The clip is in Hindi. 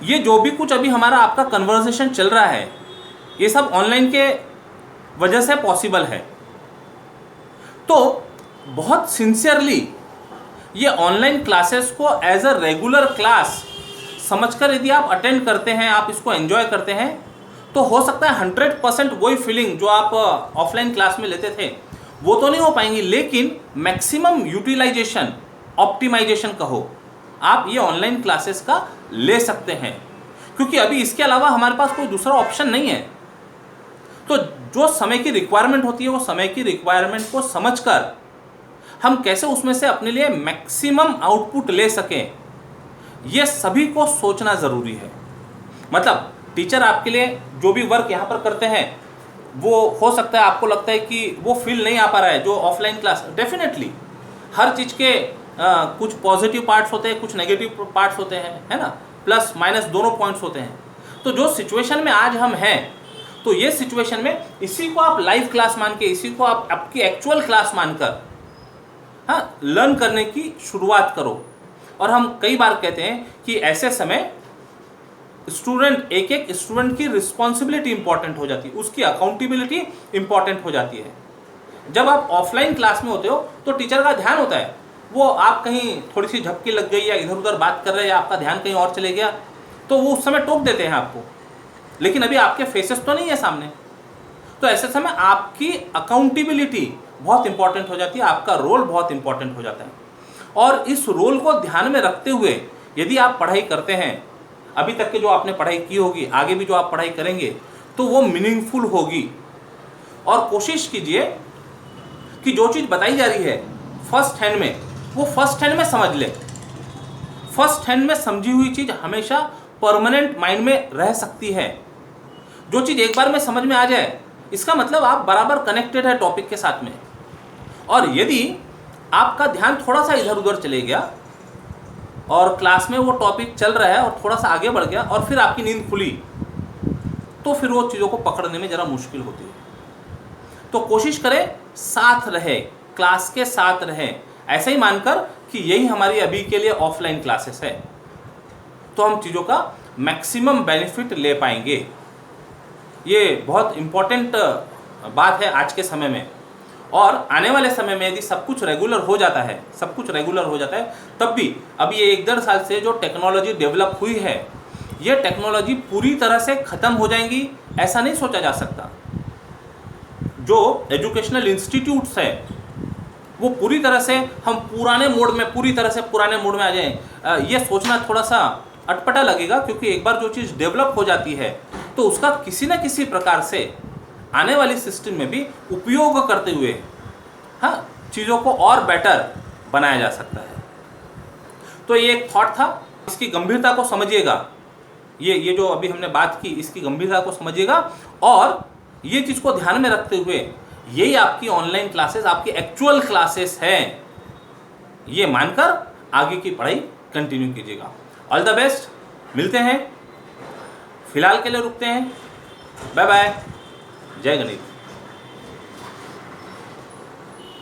ये जो भी कुछ अभी हमारा आपका कन्वर्सेशन चल रहा है, ये सब ऑनलाइन के वजह से पॉसिबल है। तो बहुत सिंसियरली ये ऑनलाइन क्लासेस को एज अ रेगुलर क्लास समझकर यदि आप अटेंड करते हैं, आप इसको एंजॉय करते हैं, तो हो सकता है 100% वही फीलिंग जो आप ऑफलाइन क्लास में लेते थे वो तो नहीं हो पाएंगी, लेकिन मैक्सिमम यूटिलाइजेशन, ऑप्टिमाइजेशन कहो, आप ये ऑनलाइन क्लासेस का ले सकते हैं, क्योंकि अभी इसके अलावा हमारे पास कोई दूसरा ऑप्शन नहीं है। तो जो समय की रिक्वायरमेंट होती है वो समय की रिक्वायरमेंट को समझकर हम कैसे उसमें से अपने लिए मैक्सिमम आउटपुट ले सकें, ये सभी को सोचना ज़रूरी है। मतलब टीचर आपके लिए जो भी वर्क यहाँ पर करते हैं वो हो सकता है आपको लगता है कि वो फील नहीं आ पा रहा है जो ऑफलाइन क्लास। डेफिनेटली हर चीज़ के कुछ पॉजिटिव पार्ट्स होते हैं, कुछ नेगेटिव पार्ट्स होते हैं, है ना, प्लस माइनस दोनों पॉइंट्स होते हैं। तो जो सिचुएशन में आज हम हैं, तो ये सिचुएशन में इसी को आप लाइव क्लास मान के, इसी को आप आपकी एक्चुअल क्लास मानकर हाँ लर्न करने की शुरुआत करो। और हम कई बार कहते हैं कि ऐसे समय स्टूडेंट, एक एक स्टूडेंट की रिस्पॉन्सिबिलिटी इंपॉर्टेंट हो जाती है, उसकी अकाउंटेबिलिटी इंपॉर्टेंट हो जाती है। जब आप ऑफलाइन क्लास में होते हो तो टीचर का ध्यान होता है, वो आप कहीं थोड़ी सी झपकी लग गई या इधर उधर बात कर रहे हैं या आपका ध्यान कहीं और चले गया तो वो उस समय टोक देते हैं आपको, लेकिन अभी आपके फेसेस तो नहीं है सामने। तो ऐसे समय आपकी अकाउंटेबिलिटी बहुत इंपॉर्टेंट हो जाती है, आपका रोल बहुत इंपॉर्टेंट हो जाता है। और इस रोल को ध्यान में रखते हुए यदि आप पढ़ाई करते हैं, अभी तक के जो आपने पढ़ाई की होगी, आगे भी जो आप पढ़ाई करेंगे, तो वो मीनिंगफुल होगी। और कोशिश कीजिए कि जो चीज़ बताई जा रही है फर्स्ट हैंड में, वो फर्स्ट हैंड में समझ ले। फर्स्ट हैंड में समझी हुई चीज़ हमेशा परमानेंट माइंड में रह सकती है। जो चीज़ एक बार में समझ में आ जाए, इसका मतलब आप बराबर कनेक्टेड है टॉपिक के साथ में। और यदि आपका ध्यान थोड़ा सा इधर उधर चले गया और क्लास में वो टॉपिक चल रहा है और थोड़ा सा आगे बढ़ गया और फिर आपकी नींद खुली, तो फिर वो चीज़ों को पकड़ने में ज़रा मुश्किल होती है। तो कोशिश करें साथ रहे, क्लास के साथ रहे, ऐसे ही मानकर कि यही हमारी अभी के लिए ऑफलाइन क्लासेस है, तो हम चीज़ों का मैक्सिमम बेनिफिट ले पाएंगे। ये बहुत इम्पोर्टेंट बात है आज के समय में। और आने वाले समय में यदि सब कुछ रेगुलर हो जाता है, सब कुछ रेगुलर हो जाता है, तब भी अब ये 1-1.5 साल से जो टेक्नोलॉजी डेवलप हुई है, ये टेक्नोलॉजी पूरी तरह से ख़त्म हो जाएंगी ऐसा नहीं सोचा जा सकता। जो एजुकेशनल इंस्टीट्यूट्स हैं वो पूरी तरह से हम पुराने मोड में आ जाएं, ये सोचना थोड़ा सा अटपटा लगेगा, क्योंकि एक बार जो चीज़ डेवलप हो जाती है तो उसका किसी न किसी प्रकार से आने वाली सिस्टम में भी उपयोग करते हुए हाँ चीज़ों को और बेटर बनाया जा सकता है। तो ये एक थॉट था, इसकी गंभीरता को समझिएगा। ये जो अभी हमने बात की, इसकी गंभीरता को समझिएगा और ये चीज़ को ध्यान में रखते हुए यही आपकी ऑनलाइन क्लासेस, आपकी एक्चुअल क्लासेस हैं, ये मानकर आगे की पढ़ाई कंटिन्यू कीजिएगा। ऑल द बेस्ट, मिलते हैं, फिलहाल के लिए रुकते हैं, बाय बाय, जय गणित।